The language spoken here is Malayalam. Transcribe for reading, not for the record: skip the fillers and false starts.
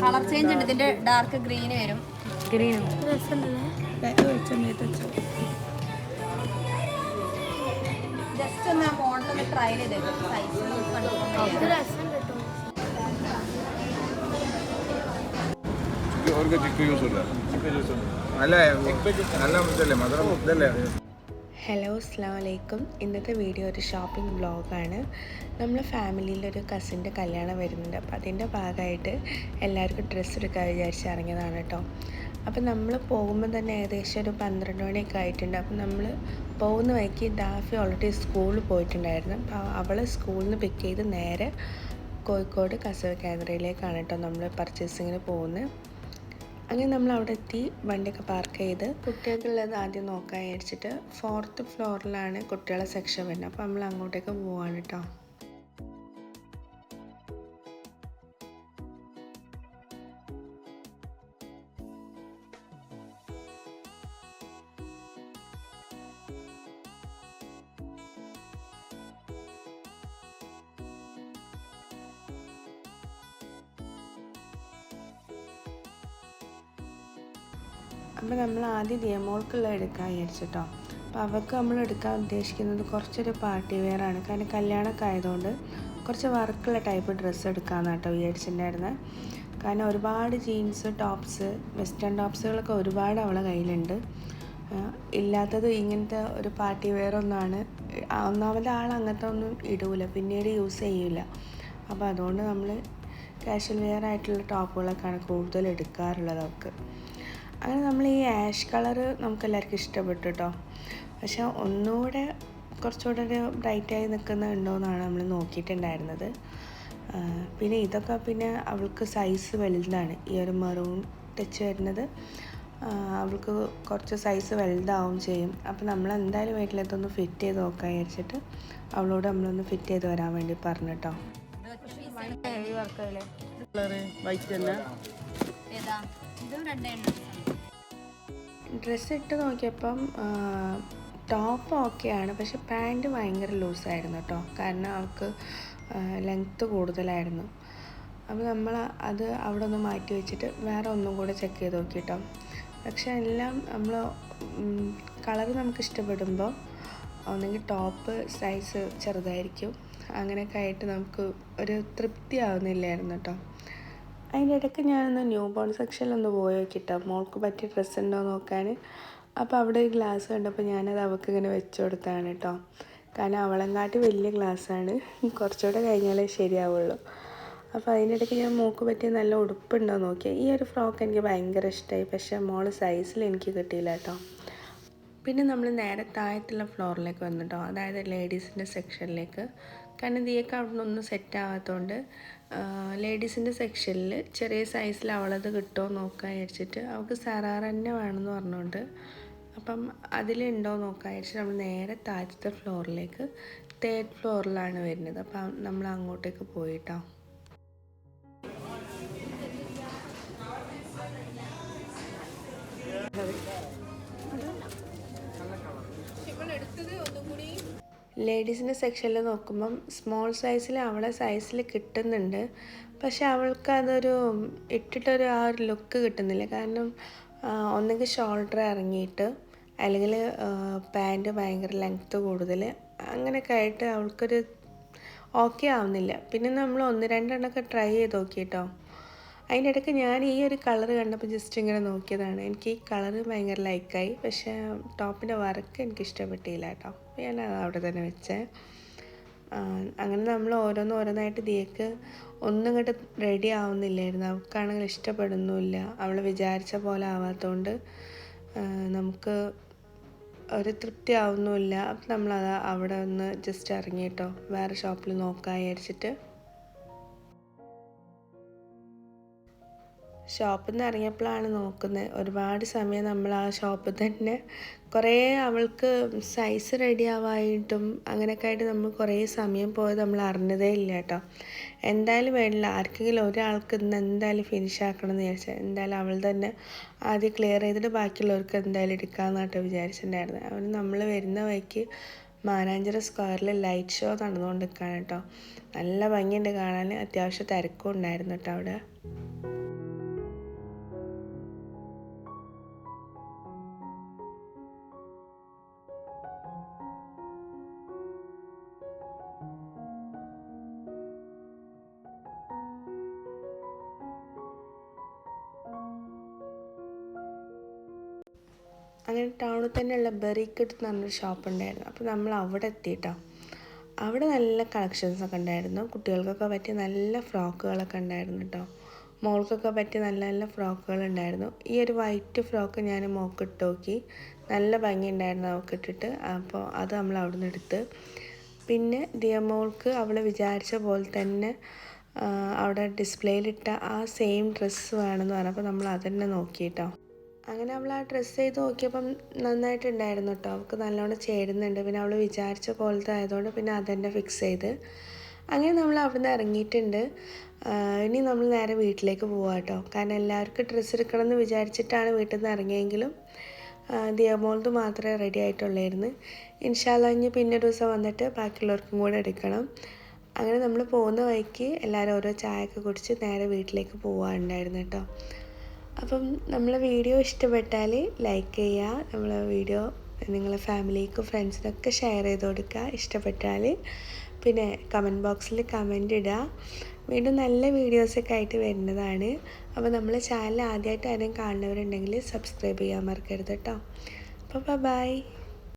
കളർ ചേഞ്ച് ഉണ്ട്. ഇതിന്റെ ഡാർക്ക് ഗ്രീൻ വരും. ഗ്രീനും ജസ്റ്റ് ഒന്ന് ആ മോഡലൊന്ന് ട്രൈ ചെയ്തേക്കും. സൈസ് ഹലോ അസ്സലാമു അലൈക്കും. ഇന്നത്തെ വീഡിയോ ഒരു ഷോപ്പിംഗ് വ്ളോഗാണ്. നമ്മളെ ഫാമിലിയിലൊരു കസിൻ്റെ കല്യാണം വരുന്നുണ്ട്. അപ്പോൾ അതിൻ്റെ ഭാഗമായിട്ട് എല്ലാവർക്കും ഡ്രസ്സ് എടുക്കാൻ വിചാരിച്ച് ഇറങ്ങിയതാണ് കേട്ടോ. അപ്പോൾ നമ്മൾ പോകുമ്പോൾ തന്നെ ഏകദേശം ഒരു 12 മണിയൊക്കെ ആയിട്ടുണ്ട്. അപ്പോൾ നമ്മൾ പോകുന്ന വഴിക്ക് ദാഫി ഓൾറെഡി സ്കൂളിൽ പോയിട്ടുണ്ടായിരുന്നു. അപ്പോൾ അവളെ സ്കൂളിൽ നിന്ന് പിക്ക് ചെയ്ത് നേരെ കോഴിക്കോട് കസവ കേന്ദ്രയിലേക്കാണ് കേട്ടോ നമ്മൾ പർച്ചേസിങ്ങിന് പോകുന്നത്. അങ്ങനെ നമ്മൾ അവിടെ എത്തി വണ്ടിയൊക്കെ പാർക്ക് ചെയ്ത് കുട്ടികൾക്കുള്ളത് ആദ്യം നോക്കാൻ വിചാരിച്ചിട്ട് 4th ഫ്ലോറിലാണ് കുട്ടികളെ സെക്ഷൻ വരുന്നത്. അപ്പോൾ നമ്മൾ അങ്ങോട്ടേക്ക് പോവാണ് കേട്ടോ. അപ്പോൾ നമ്മൾ ആദ്യം ദിയമോൾക്കുള്ള എടുക്കാൻ വിചാരിച്ചിട്ടോ. അപ്പോൾ അവൾക്ക് നമ്മൾ എടുക്കാൻ ഉദ്ദേശിക്കുന്നത് കുറച്ചൊരു പാർട്ടി വെയർ ആണ്. കാരണം കല്യാണമൊക്കെ ആയതുകൊണ്ട് കുറച്ച് വർക്കുള്ള ടൈപ്പ് ഡ്രസ്സ് എടുക്കാമെന്നാണ് കേട്ടോ വിചാരിച്ചിട്ടുണ്ടായിരുന്നത്. കാരണം ഒരുപാട് ജീൻസ് ടോപ്സ് വെസ്റ്റേൺ ടോപ്സുകളൊക്കെ ഒരുപാട് അവളെ കയ്യിലുണ്ട്. ഇല്ലാത്തത് ഇങ്ങനത്തെ ഒരു പാർട്ടി വെയർ ഒന്നാണ്. ഒന്നാമത് ആൾ അങ്ങനത്തെ ഒന്നും ഇടൂല, പിന്നീട് യൂസ് ചെയ്യില്ല. അപ്പോൾ അതുകൊണ്ട് നമ്മൾ കാഷ്വൽ വെയർ ആയിട്ടുള്ള ടോപ്പുകളൊക്കെയാണ് കൂടുതൽ എടുക്കാറുള്ളത് അവൾക്ക്. അങ്ങനെ നമ്മൾ ഈ ആഷ് കളറ് നമുക്കെല്ലാവർക്കും ഇഷ്ടപ്പെട്ടു കേട്ടോ. പക്ഷെ ഒന്നുകൂടെ കുറച്ചുകൂടെ ഒരു ബ്രൈറ്റായി നിൽക്കുന്നുണ്ടോ എന്നാണ് നമ്മൾ നോക്കിയിട്ടുണ്ടായിരുന്നത്. പിന്നെ ഇതൊക്കെ പിന്നെ അവൾക്ക് സൈസ് വലുതാണ്. ഈ ഒരു മെറൂൺ ടച്ച് വരുന്നത് അവൾക്ക് കുറച്ച് സൈസ് വലുതാവും ചെയ്യും. അപ്പോൾ നമ്മൾ എന്തായാലും വീട്ടിലെത്തൊന്ന് ഫിറ്റ് ചെയ്ത് നോക്കാൻ വിചാരിച്ചിട്ട് അവളോട് നമ്മളൊന്ന് ഫിറ്റ് ചെയ്ത് വരാൻ വേണ്ടി പറഞ്ഞു കേട്ടോ. ഡ്രസ്സ് ഇട്ട് നോക്കിയപ്പം ടോപ്പ് ഓക്കെയാണ്, പക്ഷെ പാൻറ്റ് ഭയങ്കര ലൂസായിരുന്നു കേട്ടോ. കാരണം അവൾക്ക് ലെങ്ത്ത് കൂടുതലായിരുന്നു. അപ്പോൾ നമ്മൾ അത് അവിടെ ഒന്ന് മാറ്റി വെച്ചിട്ട് വേറെ ഒന്നും കൂടെ ചെക്ക് ചെയ്ത് നോക്കി കേട്ടോ. പക്ഷെ എല്ലാം നമ്മൾ കളറ് നമുക്ക് ഇഷ്ടപ്പെടുമ്പോൾ ഒന്നെങ്കിൽ ടോപ്പ് സൈസ് ചെറുതായിരിക്കും, അങ്ങനെയൊക്കെ ആയിട്ട് നമുക്ക് ഒരു തൃപ്തി ആവുന്നില്ലായിരുന്നു കേട്ടോ. അതിൻ്റെ ഇടയ്ക്ക് ഞാനൊന്ന് ന്യൂ ബോൺ സെക്ഷനിലൊന്ന് പോയി നോക്കിട്ടോ, മോൾക്ക് പറ്റിയ ഡ്രസ്സ് ഉണ്ടോ നോക്കാൻ. അപ്പോൾ അവിടെ ഒരു ഗ്ലാസ് കണ്ടപ്പോൾ ഞാനത് അവൾക്ക് ഇങ്ങനെ വെച്ച് കൊടുത്താണ് കേട്ടോ. കാരണം അവളെങ്കാട്ടി വലിയ ഗ്ലാസ്സാണ്, കുറച്ചുകൂടെ കഴിഞ്ഞാലേ ശരിയാവുള്ളൂ. അപ്പോൾ അതിൻ്റെ ഇടയ്ക്ക് ഞാൻ മോൾക്ക് പറ്റിയ നല്ല ഉടുപ്പുണ്ടോ നോക്കിയാൽ ഈ ഒരു ഫ്രോക്ക് എനിക്ക് ഭയങ്കര ഇഷ്ടമായി. പക്ഷേ മോൾ സൈസിൽ എനിക്ക് കിട്ടിയില്ല കേട്ടോ. പിന്നെ നമ്മൾ നേരെ താഴത്തുള്ള ഫ്ലോറിലേക്ക് വന്നിട്ടോ, അതായത് ലേഡീസിൻ്റെ സെക്ഷനിലേക്ക്. കാരണം ദിയൊക്കെ അവിടെ നിന്നൊന്നും സെറ്റ് ആവാത്തതുകൊണ്ട് ലേഡീസിൻ്റെ സെക്ഷനിൽ ചെറിയ സൈസിൽ അവളത് കിട്ടുമോ നോക്കാൻ വിചാരിച്ചിട്ട് അവൾക്ക് സറാറ തന്നെ വേണമെന്ന് പറഞ്ഞുകൊണ്ട് അപ്പം അതിലുണ്ടോ നോക്കാൻ വിചാരിച്ചിട്ട് നമ്മൾ നേരെ താഴത്തെ ഫ്ലോറിലേക്ക് 3rd ഫ്ലോറിലാണ് വരുന്നത്. അപ്പം നമ്മൾ അങ്ങോട്ടേക്ക് പോയിട്ടോ. ലേഡീസിൻ്റെ സെക്ഷനിൽ നോക്കുമ്പം സ്മോൾ സൈസിൽ അവളെ സൈസിൽ കിട്ടുന്നുണ്ട്. പക്ഷെ അവൾക്ക് അതൊരു ഇട്ടിട്ടൊരു ആ ഒരു ലുക്ക് കിട്ടുന്നില്ല. കാരണം ഒന്നുകിൽ ഷോൾഡർ ഇറങ്ങിയിട്ട് അല്ലെങ്കിൽ പാൻറ്റ് ഭയങ്കര ലെങ്ത്ത് കൂടുതൽ, അങ്ങനെയൊക്കെ ആയിട്ട് അവൾക്കൊരു ഓക്കെ ആവുന്നില്ല. പിന്നെ നമ്മൾ 1-2 ട്രൈ ചെയ്ത് നോക്കി കേട്ടോ. അതിൻ്റെ ഇടയ്ക്ക് ഞാൻ ഈ ഒരു കളറ് കണ്ടപ്പോൾ ജസ്റ്റ് ഇങ്ങനെ നോക്കിയതാണ്. എനിക്ക് ഈ കളറ് ഭയങ്കര ലൈക്കായി. പക്ഷേ ടോപ്പിൻ്റെ വർക്ക് എനിക്ക് ഇഷ്ടപ്പെട്ടില്ല കേട്ടോ. ഞാൻ അവിടെ തന്നെ വെച്ചേ. അങ്ങനെ നമ്മൾ ഓരോന്നായിട്ട് ദിയക്ക് ഒന്നും ഇങ്ങോട്ട് റെഡി ആവുന്നില്ലായിരുന്നു. അവൾക്കാണെങ്കിൽ ഇഷ്ടപ്പെടുന്നുമില്ല. അവൾ വിചാരിച്ച പോലെ ആവാത്തതുകൊണ്ട് നമുക്ക് ഒരു തൃപ്തി ആവുന്നുമില്ല. അപ്പം നമ്മളത് അവിടെ ഒന്ന് ജസ്റ്റ് ഇറങ്ങിയിട്ടോ, വേറെ ഷോപ്പിൽ നോക്കാൻ വിചാരിച്ചിട്ട്. ഷോപ്പിൽ നിന്ന് ഇറങ്ങിയപ്പോഴാണ് നോക്കുന്നത്. ഒരുപാട് സമയം നമ്മൾ ആ ഷോപ്പിൽ തന്നെ കുറേ അവൾക്ക് സൈസ് റെഡി ആവായിട്ടും അങ്ങനെയൊക്കെ ആയിട്ട് നമ്മൾ കുറേ സമയം പോയത് നമ്മൾ അറിഞ്ഞതേ ഇല്ല കേട്ടോ. എന്തായാലും വേണ്ടില്ല, ആർക്കെങ്കിലും ഒരാൾക്ക് ഇന്ന് എന്തായാലും ഫിനിഷ് ആക്കണം എന്ന് വിചാരിച്ചാൽ എന്തായാലും അവൾ തന്നെ ആദ്യം ക്ലിയർ ചെയ്തിട്ട് ബാക്കിയുള്ളവർക്ക് എന്തായാലും എടുക്കാമെന്നാട്ടോ വിചാരിച്ചിട്ടുണ്ടായിരുന്നു. അവന് നമ്മൾ വരുന്ന വഴിക്ക് മാനാഞ്ചിറ സ്ക്വയറിൽ ലൈറ്റ് ഷോ നടന്നുകൊണ്ടിരിക്കുകയാണ് കേട്ടോ. നല്ല ഭംഗിയുണ്ട് കാണാൻ, അത്യാവശ്യം തിരക്കും ഉണ്ടായിരുന്നു കേട്ടോ അവിടെ. അങ്ങനെ ടൗണിൽ തന്നെയുള്ള ബെറിക്കിട്ട് എന്ന് പറഞ്ഞൊരു ഷോപ്പ് ഉണ്ടായിരുന്നു. അപ്പോൾ നമ്മൾ അവിടെ എത്തിയിട്ടോ. അവിടെ നല്ല കളക്ഷൻസൊക്കെ ഉണ്ടായിരുന്നു. കുട്ടികൾക്കൊക്കെ പറ്റിയ നല്ല ഫ്രോക്കുകളൊക്കെ ഉണ്ടായിരുന്നു കേട്ടോ. മോൾക്കൊക്കെ പറ്റിയ നല്ല നല്ല ഫ്രോക്കുകൾ ഉണ്ടായിരുന്നു. ഈ ഒരു വൈറ്റ് ഫ്രോക്ക് ഞാൻ മോൾക്ക് ഇട്ട് നോക്കി. നല്ല ഭംഗിയുണ്ടായിരുന്നു അവൾക്ക് ഇട്ടിട്ട്. അപ്പോൾ അത് നമ്മൾ അവിടെ നിന്ന് എടുത്ത്. പിന്നെ ദിയമോൾക്ക് അവൾ വിചാരിച്ച പോലെ തന്നെ അവിടെ ഡിസ്പ്ലേയിലിട്ട ആ സെയിം ഡ്രസ്സ് വേണമെന്ന് പറഞ്ഞപ്പോൾ നമ്മൾ അതന്നെ നോക്കിയിട്ടോ. അങ്ങനെ അവൾ ആ ഡ്രസ്സ് ചെയ്ത് നോക്കിയപ്പം നന്നായിട്ടുണ്ടായിരുന്നു കേട്ടോ. അവൾക്ക് നല്ലോണം ചേരുന്നുണ്ട്. പിന്നെ അവൾ വിചാരിച്ച പോലത്തെ ആയതുകൊണ്ട് പിന്നെ അതന്നെ ഫിക്സ് ചെയ്ത്. അങ്ങനെ നമ്മൾ അവിടെ നിന്ന് ഇറങ്ങിയിട്ടുണ്ട്. ഇനി നമ്മൾ നേരെ വീട്ടിലേക്ക് പോവാം കേട്ടോ. കാരണം എല്ലാവർക്കും ഡ്രസ്സ് എടുക്കണം എന്ന് വിചാരിച്ചിട്ടാണ് വീട്ടിൽ നിന്ന് ഇറങ്ങിയെങ്കിലും ദിയമോൾത് മാത്രമേ റെഡി ആയിട്ടുള്ളായിരുന്നു. ഇൻഷാ അല്ലാഹ് ഇനി പിന്നെ ഒരു ദിവസം വന്നിട്ട് ബാക്കിയുള്ളവർക്കും കൂടെ എടുക്കണം. അങ്ങനെ നമ്മൾ പോകുന്ന വഴിക്ക് എല്ലാവരും ഓരോ ചായയൊക്കെ കുടിച്ച് നേരെ വീട്ടിലേക്ക് പോകാനുണ്ടായിരുന്നു കേട്ടോ. അപ്പം നമ്മളെ വീഡിയോ ഇഷ്ടപ്പെട്ടാൽ ലൈക്ക് ചെയ്യുക. നമ്മളെ വീഡിയോ നിങ്ങളെ ഫാമിലിക്കും ഫ്രണ്ട്സിനൊക്കെ ഷെയർ ചെയ്ത് കൊടുക്കുക ഇഷ്ടപ്പെട്ടാൽ. പിന്നെ കമൻറ്റ് ബോക്സിൽ കമൻറ്റ് ഇടുക. വീണ്ടും നല്ല വീഡിയോസൊക്കെ ആയിട്ട് വരുന്നതാണ്. അപ്പോൾ നമ്മളെ ചാനൽ ആദ്യമായിട്ട് ആരെയും കാണുന്നവരുണ്ടെങ്കിൽ സബ്സ്ക്രൈബ് ചെയ്യാൻ മറക്കരുത് കേട്ടോ. അപ്പോൾ ബൈ.